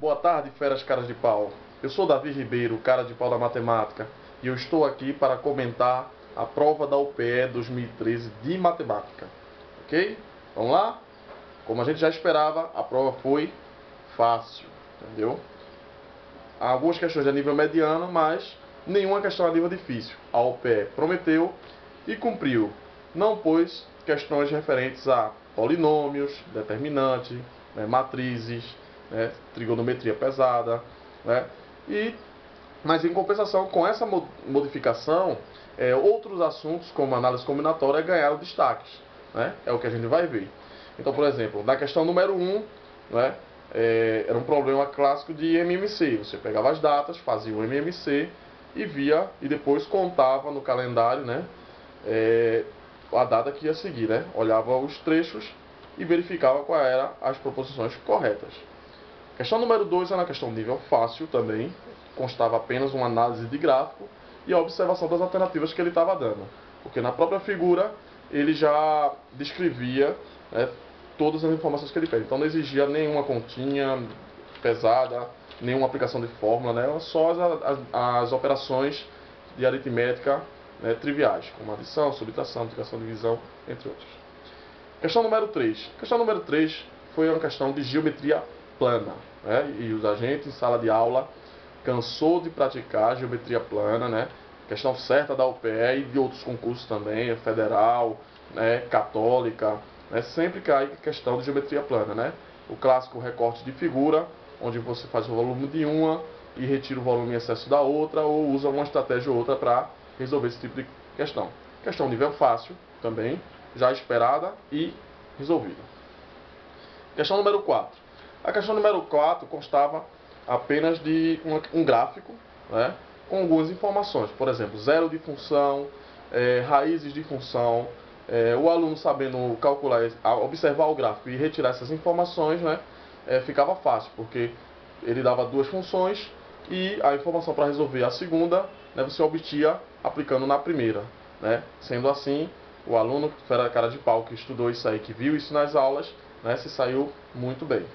Boa tarde, feras caras de pau. Eu sou Davi Ribeiro, cara de pau da matemática, e eu estou aqui para comentar a prova da UPE 2013 de matemática. Ok? Vamos lá? Como a gente já esperava, a prova foi fácil, entendeu? Há algumas questões a nível mediano, mas nenhuma questão a nível difícil. A UPE prometeu e cumpriu. Não pôs questões referentes a polinômios, determinante, matrizes, trigonometria pesada, mas em compensação com essa modificação, outros assuntos como análise combinatória ganharam destaques, é o que a gente vai ver. Então, por exemplo, na questão número 1, era um problema clássico de MMC. Você pegava as datas, fazia o MMC e via, e depois contava no calendário, a data que ia seguir, olhava os trechos e verificava qual era as proposições corretas. Questão número 2 é uma questão de nível fácil também, constava apenas uma análise de gráfico e a observação das alternativas que ele estava dando, porque na própria figura ele já descrevia todas as informações que ele pede, então não exigia nenhuma continha pesada, nenhuma aplicação de fórmula, só as operações de aritmética triviais, como adição, subtração, multiplicação, divisão, entre outros. Questão número 3. Questão número 3 foi uma questão de geometria plana. E os agentes em sala de aula cansou de praticar geometria plana, questão certa da UPE e de outros concursos também, federal, católica, sempre cai questão de geometria plana, O clássico recorte de figura, onde você faz o volume de uma e retira o volume em excesso da outra, ou usa uma estratégia ou outra para resolver esse tipo de questão. Questão nível fácil também, já esperada e resolvida. Questão número 4. A questão número 4 constava apenas de um gráfico, com algumas informações. Por exemplo, zero de função, raízes de função. O aluno sabendo calcular, observar o gráfico e retirar essas informações, ficava fácil, porque ele dava duas funções e a informação para resolver a segunda, você obtinha aplicando na primeira. Sendo assim, o aluno, fera cara de pau, que estudou isso aí, que viu isso nas aulas, se saiu muito bem.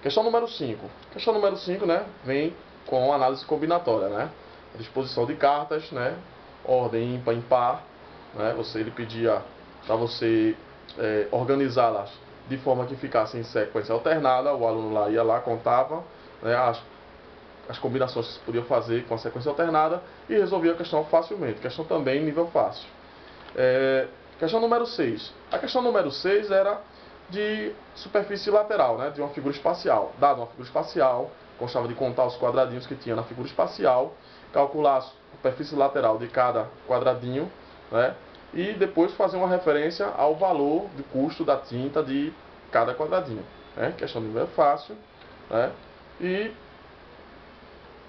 Questão número 5. Questão número 5, vem com análise combinatória, disposição de cartas, ordem ímpar, impar, ele pedia para você organizá-las de forma que ficasse em sequência alternada. O aluno lá ia lá, contava as combinações que se podia fazer com a sequência alternada e resolvia a questão facilmente. Questão também em nível fácil. Questão número 6. A questão número 6 era de superfície lateral, de uma figura espacial. Dada uma figura espacial, constava de contar os quadradinhos que tinha na figura espacial, calcular a superfície lateral de cada quadradinho, e depois fazer uma referência ao valor de custo da tinta de cada quadradinho. Questão de nível fácil, e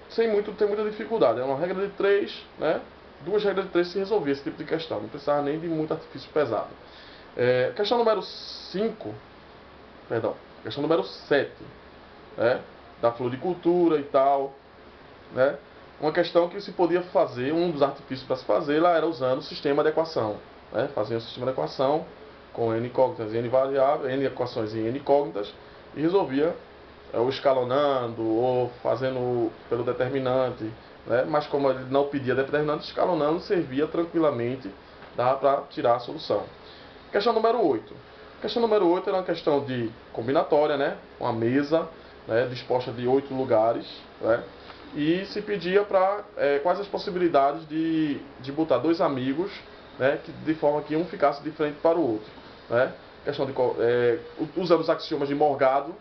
sem ter muita dificuldade. É uma regra de 3, duas regras de 3 se resolvia esse tipo de questão, não precisava nem de muito artifício pesado. Questão número 5, perdão, questão número 7, da floricultura e tal, uma questão que se podia fazer, um dos artifícios para se fazer lá era usando o sistema de equação, fazia o sistema de equação com n incógnitas e n variáveis, n equações e n incógnitas, e resolvia ou escalonando ou fazendo pelo determinante, mas como ele não pedia determinante, escalonando servia tranquilamente, dava para tirar a solução. Questão número 8. Questão número 8 era uma questão de combinatória, uma mesa disposta de 8 lugares, e se pedia para quais as possibilidades de botar dois amigos, de forma que um ficasse de frente para o outro. Questão de usando os axiomas de Morgado,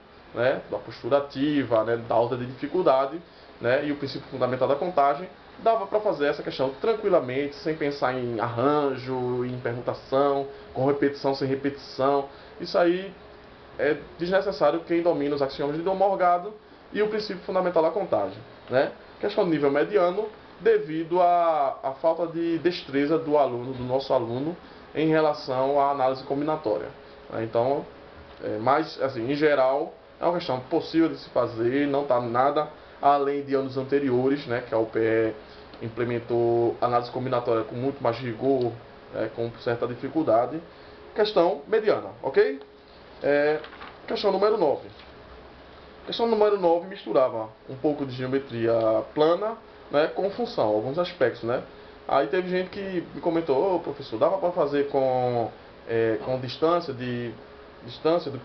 da postura ativa, da ordem de dificuldade, e o princípio fundamental da contagem, dava para fazer essa questão tranquilamente, sem pensar em arranjo, em permutação, com repetição sem repetição. Isso aí é desnecessário quem domina os axiomas de Morgado e o princípio fundamental da contagem. Questão de nível mediano, devido à falta de destreza do aluno, do nosso aluno, em relação à análise combinatória. Então, mas assim, em geral, é uma questão possível de se fazer, não está nada além de anos anteriores, que a UPE implementou análise combinatória com muito mais rigor, com certa dificuldade. Questão mediana, ok? Questão número 9. Questão número 9 misturava um pouco de geometria plana, né, com função, alguns aspectos, né. Aí teve gente que me comentou: ô professor, dava para fazer com distância de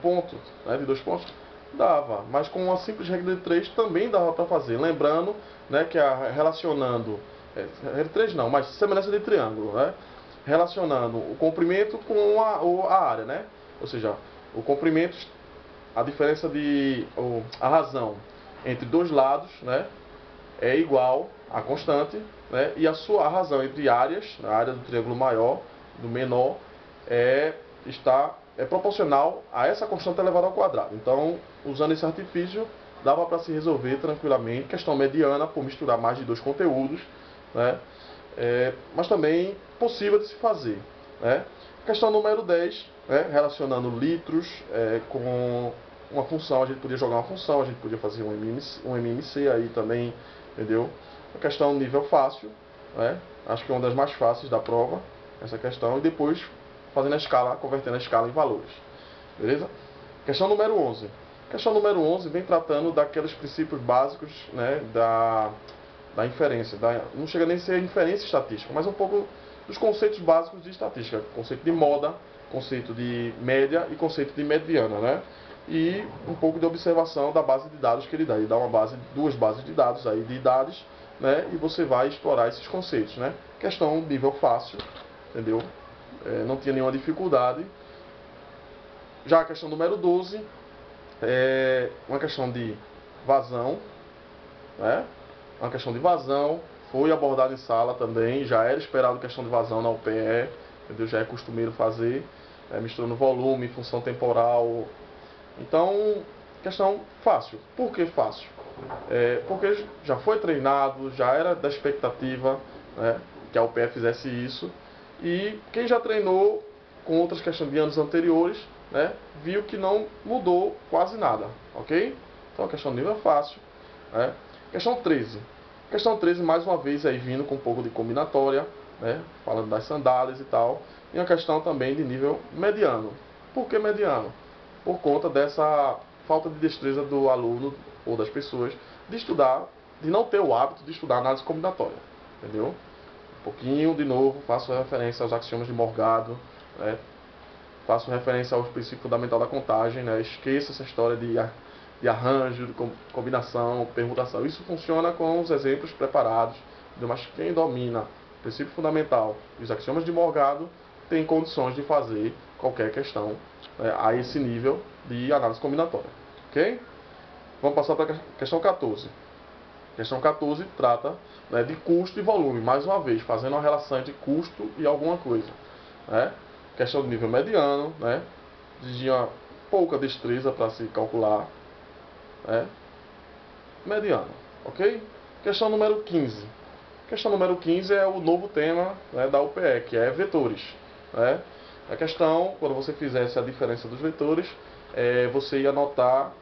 ponto, né, de 2 pontos? Dava, mas com uma simples regra de 3 também dava para fazer. Lembrando, né, que relacionando, regra de 3 não, mas semelhança de triângulo, né, relacionando o comprimento com a área, né, ou seja, o comprimento, a diferença a razão entre dois lados, né, é igual à constante, né, e a razão entre áreas, a área do triângulo maior, do menor, é proporcional a essa constante elevada ao quadrado. Então, usando esse artifício, dava para se resolver tranquilamente. Questão mediana, por misturar mais de 2 conteúdos, né, mas também possível de se fazer, né. Questão número 10, né, relacionando litros com uma função. A gente podia jogar uma função, a gente podia fazer um MMC aí também, entendeu? Uma questão nível fácil, né? Acho que é uma das mais fáceis da prova, essa questão, e depois fazendo a escala, convertendo a escala em valores, beleza? Questão número 11. Questão número 11 vem tratando daqueles princípios básicos, né, da inferência. Não chega nem a ser inferência estatística, mas um pouco dos conceitos básicos de estatística. Conceito de moda, conceito de média e conceito de mediana, né? E um pouco de observação da base de dados que ele dá. Ele dá duas bases de dados aí de idades, né? E você vai explorar esses conceitos, né? Questão nível fácil, entendeu? Não tinha nenhuma dificuldade. Já a questão número 12 é uma questão de vazão, né? Uma questão de vazão, foi abordada em sala também, já era esperado questão de vazão na UPE, entendeu? Já é costumeiro fazer, misturando volume, função temporal. Então, questão fácil. Por que fácil? Porque já foi treinado, já era da expectativa, né, que a UPE fizesse isso, e quem já treinou com outras questões de anos anteriores, né, viu que não mudou quase nada, ok? Então a questão de nível é fácil, né? Questão 13. Questão 13, mais uma vez, aí vindo com um pouco de combinatória, né, falando das sandálias e tal, e uma questão também de nível mediano. Por que mediano? Por conta dessa falta de destreza do aluno ou das pessoas de estudar, de não ter o hábito de estudar análise combinatória, entendeu? Um pouquinho, de novo, faço referência aos axiomas de Morgado, né? Faço referência ao princípio fundamental da contagem, né? Esqueça essa história de arranjo, de combinação, permutação. Isso funciona com os exemplos preparados, mas quem domina o princípio fundamental e os axiomas de Morgado tem condições de fazer qualquer questão, né, a esse nível de análise combinatória. Ok? Vamos passar para a questão 14. Questão 14 trata, né, de custo e volume, mais uma vez, fazendo uma relação entre custo e alguma coisa, né? Questão de nível mediano, né? Exigia pouca destreza para se calcular, né? Mediano, ok? Questão número 15. Questão número 15 é o novo tema, né, da UPE, que é vetores, né? A questão, quando você fizesse a diferença dos vetores, você ia anotar,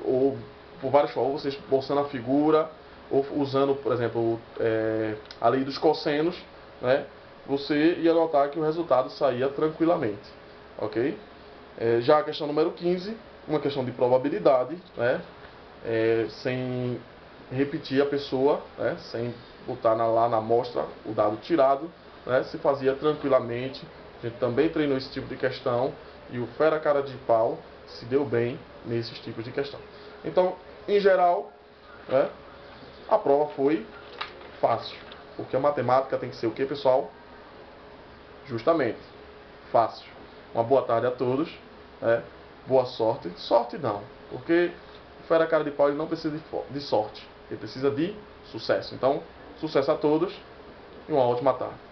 ou por várias formas, você esboçando a figura, ou usando, por exemplo, a lei dos cossenos, né, você ia notar que o resultado saía tranquilamente, ok? Já a questão número 15, uma questão de probabilidade, né, sem repetir a pessoa, né, sem botar lá na amostra o dado tirado, né, se fazia tranquilamente. A gente também treinou esse tipo de questão e o fera cara de pau se deu bem nesses tipos de questão. Então, em geral, né, a prova foi fácil, porque a matemática tem que ser o que, pessoal? Justamente, fácil. Uma boa tarde a todos, né? Boa sorte. Sorte não, porque o fera cara de pau ele não precisa de sorte, ele precisa de sucesso. Então, sucesso a todos e uma ótima tarde.